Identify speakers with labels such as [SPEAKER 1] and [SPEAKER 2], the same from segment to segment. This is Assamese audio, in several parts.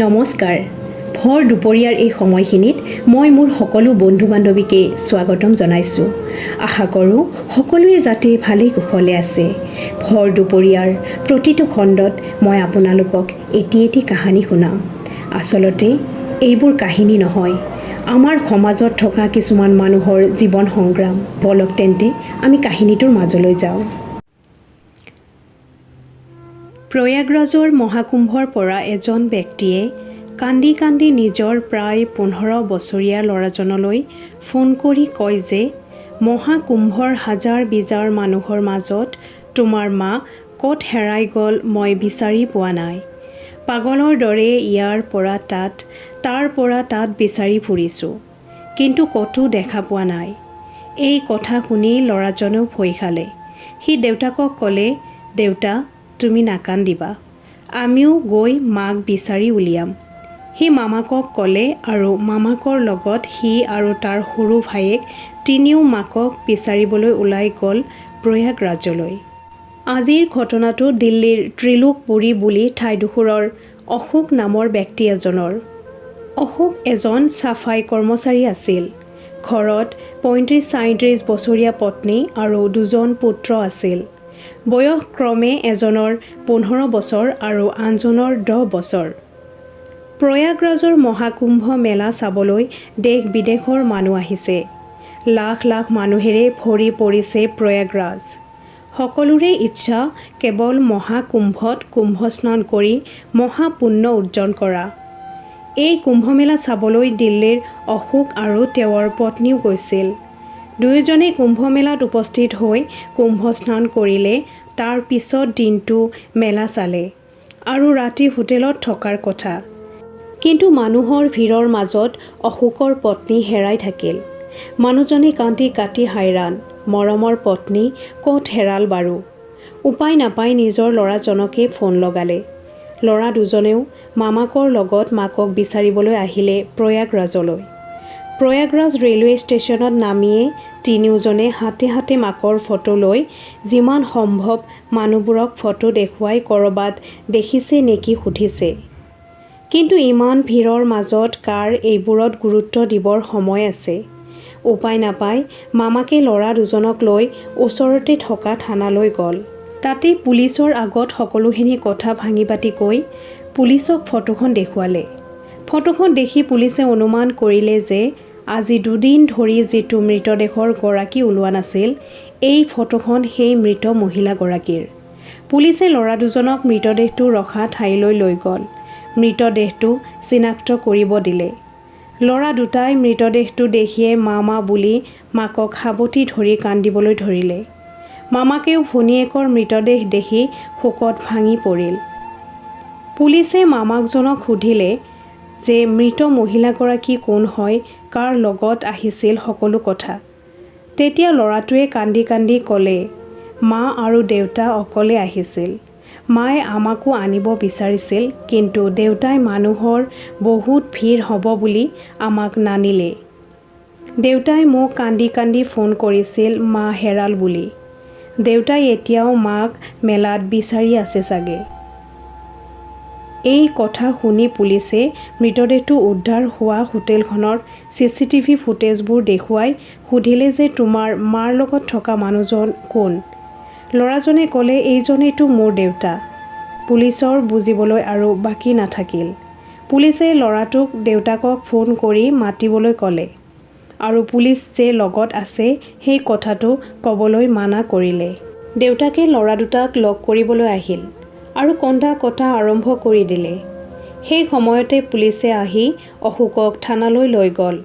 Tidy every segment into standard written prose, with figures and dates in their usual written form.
[SPEAKER 1] নমস্কাৰ। ভৰ দুপৰীয়াৰ এই সময়খিনিত মই মোৰ সকলো বন্ধু বান্ধৱীকে স্বাগতম জনাইছোঁ। আশা কৰোঁ সকলোৱে যাতে ভালেই কুশলে আছে। ভৰ দুপৰীয়াৰ প্ৰতিটো খণ্ডত মই আপোনালোকক এটি এটি কাহিনী শুনাম। আচলতে এইবোৰ কাহিনী নহয়, আমাৰ সমাজত থকা কিছুমান মানুহৰ জীৱন সংগ্ৰাম। বলক তেন্তে আমি কাহিনীটোৰ মাজলৈ যাওঁ। প্ৰয়াগৰাজৰ মহাকুম্ভৰ পৰা এজন ব্যক্তিয়ে কান্দি কান্দি নিজৰ প্ৰায় 15 বছৰীয়া ল'ৰাজনলৈ ফোন কৰি কয় যে মহাকুম্ভৰ হাজাৰ বিজাৰ মানুহৰ মাজত তোমাৰ মা ক'ত হেৰাই গ'ল মই বিচাৰি পোৱা নাই। পাগলৰ দৰে ইয়াৰ পৰা তাত তাৰ পৰা তাত বিচাৰি ফুৰিছোঁ, কিন্তু ক'তো দেখা পোৱা নাই। এই কথা শুনি ল'ৰাজনেও ভয় খালে। সি দেউতাকক ক'লে, দেউতা তুমি নাকান্দিবা, আমিও গৈ মাক বিচাৰি উলিয়াম। সি মামাকক ক'লে আৰু মামাকৰ লগত সি আৰু তাৰ সৰু ভায়েক তিনিও মাকক বিচাৰিবলৈ ওলাই গ'ল প্ৰয়াগৰাজলৈ। আজিৰ ঘটনাটো দিল্লীৰ ত্ৰিলোকপুৰী বুলি ঠাইডোখৰৰ অশোক নামৰ ব্যক্তি এজনৰ। অশোক এজন চাফাই কৰ্মচাৰী আছিল। ঘৰত 35-37 বছৰীয়া পত্নী আৰু দুজন পুত্ৰ আছিল। বয়স ক্ৰমে এজনৰ 15 বছৰ আৰু আনজনৰ 10 বছৰ। প্ৰয়াগৰাজৰ মহাকুম্ভ মেলা চাবলৈ দেশ বিদেশৰ মানুহ আহিছে। লাখ লাখ মানুহেৰে ভৰি পৰিছে প্ৰয়াগৰাজ। সকলোৰে ইচ্ছা কেৱল মহাকুম্ভত কুম্ভস্নান কৰি মহাপুণ্য অৰ্জন কৰা। এই কুম্ভমেলা চাবলৈ দিল্লীৰ অশোক আৰু তেওঁৰ পত্নীও গৈছিল। দুয়োজনে কুম্ভমেলাত উপস্থিত হৈ কুম্ভস্নান কৰিলে। তাৰ পিছত দিনটো মেলা চালে আৰু ৰাতি হোটেলত থকাৰ কথা। কিন্তু মানুহৰ ভিৰৰ মাজত অশোকৰ পত্নী হেৰাই থাকিল। মানুহজনে কান্দি কাটি হাইৰাণ, মৰমৰ পত্নী ক'ত হেৰাল বাৰু। উপায় নাপাই নিজৰ ল'ৰাজনকে ফোন লগালে। ল'ৰা দুজনেও মামাকৰ লগত মাকক বিচাৰিবলৈ আহিলে প্ৰয়াগৰাজলৈ। প্ৰয়াগৰাজ ৰেলৱে ষ্টেচনত নামিয়ে তিনিওজনে হাতে হাতে মাকৰ ফটো লৈ যিমান সম্ভৱ মানুহবোৰক ফটো দেখুৱাই ক'ৰবাত দেখিছে নেকি সুধিছে। কিন্তু ইমান ভিৰৰ মাজত কাৰ এইবোৰত গুৰুত্ব দিবৰ সময় আছে। উপায় নাপাই মামাকে ল'ৰা দুজনক লৈ ওচৰতে থকা থানালৈ গ'ল। তাতে পুলিচৰ আগত সকলোখিনি কথা ভাঙি পাতি কৈ পুলিচক ফটোখন দেখুৱালে। ফটোখন দেখি পুলিচে অনুমান কৰিলে যে আজি 2 দিন ধৰি যিটো মৃতদেহৰ গৰাকী ওলোৱা নাছিল, এই ফটোখন সেই মৃত মহিলাগৰাকীৰ। পুলিচে ল'ৰা দুজনক মৃতদেহটো ৰখা ঠাইলৈ লৈ গ'ল। মৃতদেহটো চিনাক্ত কৰিব দিলে। ল'ৰা দুটাই মৃতদেহটো দেখিয়ে মা বুলি মাকক সাবটি ধৰি কান্দিবলৈ ধৰিলে। মামাকেও ভনীয়েকৰ মৃতদেহ দেখি শোকত ভাঙি পৰিল। পুলিচে মামাকজনক সুধিলে যে মৃত মহিলাগৰাকী কোন হয়, কাৰ লগত আহিছিল সকলো কথা। তেতিয়া ল'ৰাটোৱে কান্দি কান্দি ক'লে, মা আৰু দেউতা অকলে আহিছিল। মায়ে আমাকো আনিব বিচাৰিছিল, কিন্তু দেউতাই মানুহৰ বহুত ভিৰ হ'ব বুলি আমাক নানিলে। দেউতাই মোক কান্দি কান্দি ফোন কৰিছিল মা হেৰাল বুলি। দেউতাই এতিয়াও মাক মেলাত বিচাৰি আছে চাগে। এই কথা শুনি পুলিচে মৃতদেহটো উদ্ধাৰ হোৱা হোটেলখনৰ CCTV ফুটেজবোৰ দেখুৱাই সুধিলে যে তোমাৰ মাৰ লগত থকা মানুহজন কোন? ল'ৰাজনে ক'লে, এইজনেইতো মোৰ দেউতা। পুলিচৰ বুজিবলৈ আৰু বাকী নাথাকিল। পুলিচে ল'ৰাটোক দেউতাকক ফোন কৰি মাতিবলৈ ক'লে আৰু পুলিচ যে লগত আছে সেই কথাটো ক'বলৈ মানা কৰিলে। দেউতাকে ল'ৰা দুটাক লগ কৰিবলৈ আহিল আৰু কন্দা কটা আৰম্ভ কৰি দিলে। সেই সময়তে পুলিচে আহি অশোকক থানালৈ লৈ গ'ল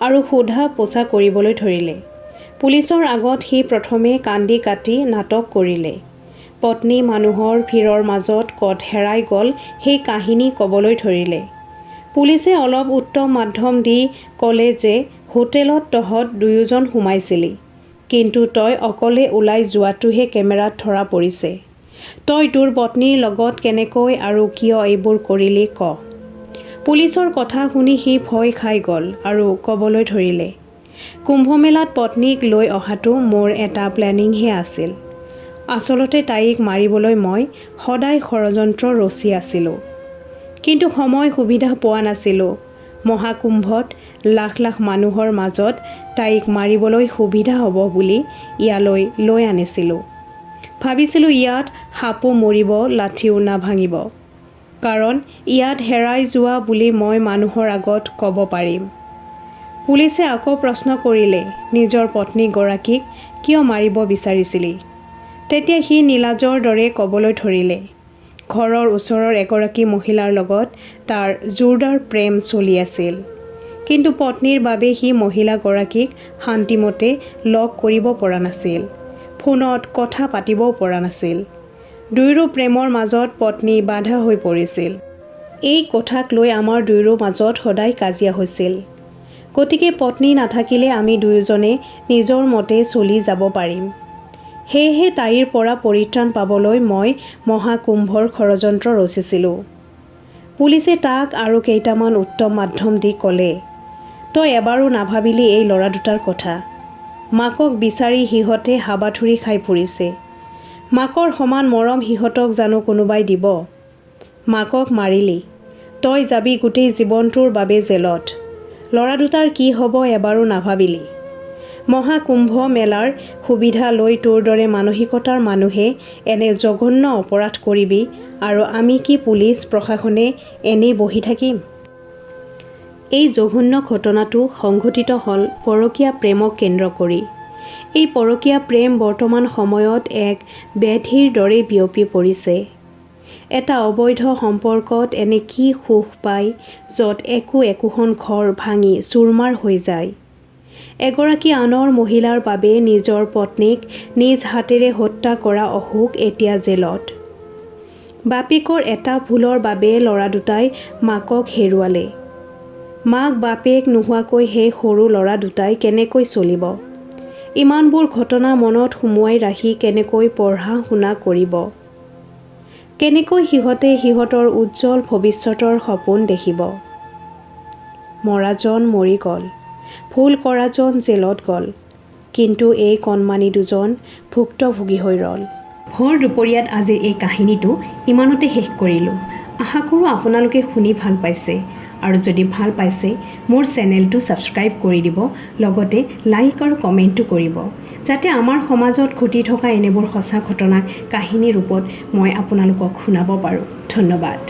[SPEAKER 1] আৰু সোধা পোছা কৰিবলৈ ধৰিলে। পুলিচৰ আগত সি প্ৰথমে কান্দি কাটি নাটক কৰিলে। পত্নী মানুহৰ ভিৰৰ মাজত ক'ত হেৰাই গ'ল সেই কাহিনী ক'বলৈ ধৰিলে। পুলিচে অলপ উত্তম মাধ্যম দি ক'লে যে হোটেলত তহঁত দুয়োজন সোমাইছিলি, কিন্তু তই অকলে ওলাই যোৱাটোহে কেমেৰাত ধৰা পৰিছে। তই তোৰ পত্নীৰ লগত কেনেকৈ আৰু কিয় এইবোৰ কৰিলি ক। পুলিচৰ কথা শুনি সি ভয় খাই গ'ল আৰু ক'বলৈ ধৰিলে, কুম্ভমেলাত পত্নীক লৈ অহাটো মোৰ এটা প্লেনিংহে আছিল। আচলতে তাইক মাৰিবলৈ মই সদায় ষড়যন্ত্ৰ ৰচি আছিলোঁ। কিন্তু সময় সুবিধা পোৱা নাছিলোঁ। মহাকুম্ভত লাখ লাখ মানুহৰ মাজত তাইক মাৰিবলৈ সুবিধা হ'ব বুলি ইয়ালৈ লৈ আনিছিলোঁ। ভাবিছিলোঁ ইয়াত সাপো মৰিব, লাঠিও নাভাঙিব। কাৰণ ইয়াত হেৰাই যোৱা বুলি মই মানুহৰ আগত ক'ব পাৰিম। পুলিচে আকৌ প্ৰশ্ন কৰিলে, নিজৰ পত্নীগৰাকীক কিয় মাৰিব বিচাৰিছিলি? তেতিয়া সি নীলাজৰ দৰে ক'বলৈ ধৰিলে, ঘৰৰ ওচৰৰ এগৰাকী মহিলাৰ লগত তাৰ জোৰদাৰ প্ৰেম চলি আছিল। কিন্তু পত্নীৰ বাবে সি মহিলাগৰাকীক শান্তিমতে লগ কৰিব পৰা নাছিল, ফোনত কথা পাতিবও পৰা নাছিল। দুয়োৰো প্ৰেমৰ মাজত পত্নী বাধা হৈ পৰিছিল। এই কথাক লৈ আমাৰ দুয়োৰো মাজত সদায় কাজিয়া হৈছিল। গতিকে পত্নী নাথাকিলে আমি দুয়োজনে নিজৰ মতে চলি যাব পাৰিম। সেয়েহে তাইৰ পৰা পৰিত্ৰাণ পাবলৈ মই মহাকুম্ভৰ ষড়যন্ত্ৰ ৰচিছিলোঁ। পুলিচে তাক আৰু কেইটামান উত্তম মাধ্যম দি ক'লে, তই এবাৰো নাভাবিলি এই ল'ৰা দুটাৰ কথা। মাকক বিচাৰি সিহঁতে হাবাথুৰি খাই ফুৰিছে। মাকৰ সমান মৰম সিহঁতক জানো কোনোবাই দিব? মাকক মাৰিলি, তই যাবি গোটেই জীৱনটোৰ বাবে জেলত। ল'ৰা দুটাৰ কি হ'ব এবাৰো নাভাবিলি? মহাকুম্ভ মেলাৰ সুবিধা লৈ তোৰ দৰে মানসিকতাৰ মানুহে এনে জঘন্য অপৰাধ কৰিবি আৰু আমি কি পুলিচ প্ৰশাসনে এনেই বহি থাকিম? এই জঘন্য ঘটনাটো সংঘটিত হ'ল পৰকীয়া প্ৰেমক কেন্দ্ৰ কৰি। এই পৰকীয়া প্ৰেম বৰ্তমান সময়ত এক ব্যাধিৰ দৰে বিয়পি পৰিছে। এটা অবৈধ সম্পৰ্কত এনে কি সুখ পায় য'ত একোখন ঘৰ ভাঙি চুৰমাৰ হৈ যায়। এগৰাকী আনৰ মহিলাৰ বাবে নিজৰ পত্নীক নিজ হাতেৰে হত্যা কৰা অশোক এতিয়া জেলত। বাপেকৰ এটা ভুলৰ বাবে ল'ৰা দুটাই মাকক হেৰুৱালে। মাক বাপেক নোহোৱাকৈ সেই সৰু ল'ৰা দুটাই কেনেকৈ চলিব? ইমানবোৰ ঘটনা মনত সুমুৱাই ৰাখি কেনেকৈ পঢ়া শুনা কৰিব? কেনেকৈ সিহঁতে সিহঁতৰ উজ্জ্বল ভৱিষ্যতৰ সপোন দেখিব? মৰাজন মৰি গ'ল, ভুল কৰাজন জেলত গ'ল, কিন্তু এই কণমানি দুজন ভুক্তভোগী হৈ ৰ'ল। ভৰ দুপৰীয়াত আজিৰ এই কাহিনীটো ইমানতে শেষ কৰিলোঁ। আশা কৰোঁ আপোনালোকে শুনি ভাল পাইছে, আৰু যদি ভাল পাইছে মোৰ চেনেলটো ছাবস্ক্ৰাইব কৰি দিব, লগতে লাইক আৰু কমেণ্টটো কৰিব, যাতে আমাৰ সমাজত ঘটি থকা এনেবোৰ সঁচা ঘটনাক কাহিনী ৰূপত মই আপোনালোকক শুনাব পাৰোঁ। ধন্যবাদ।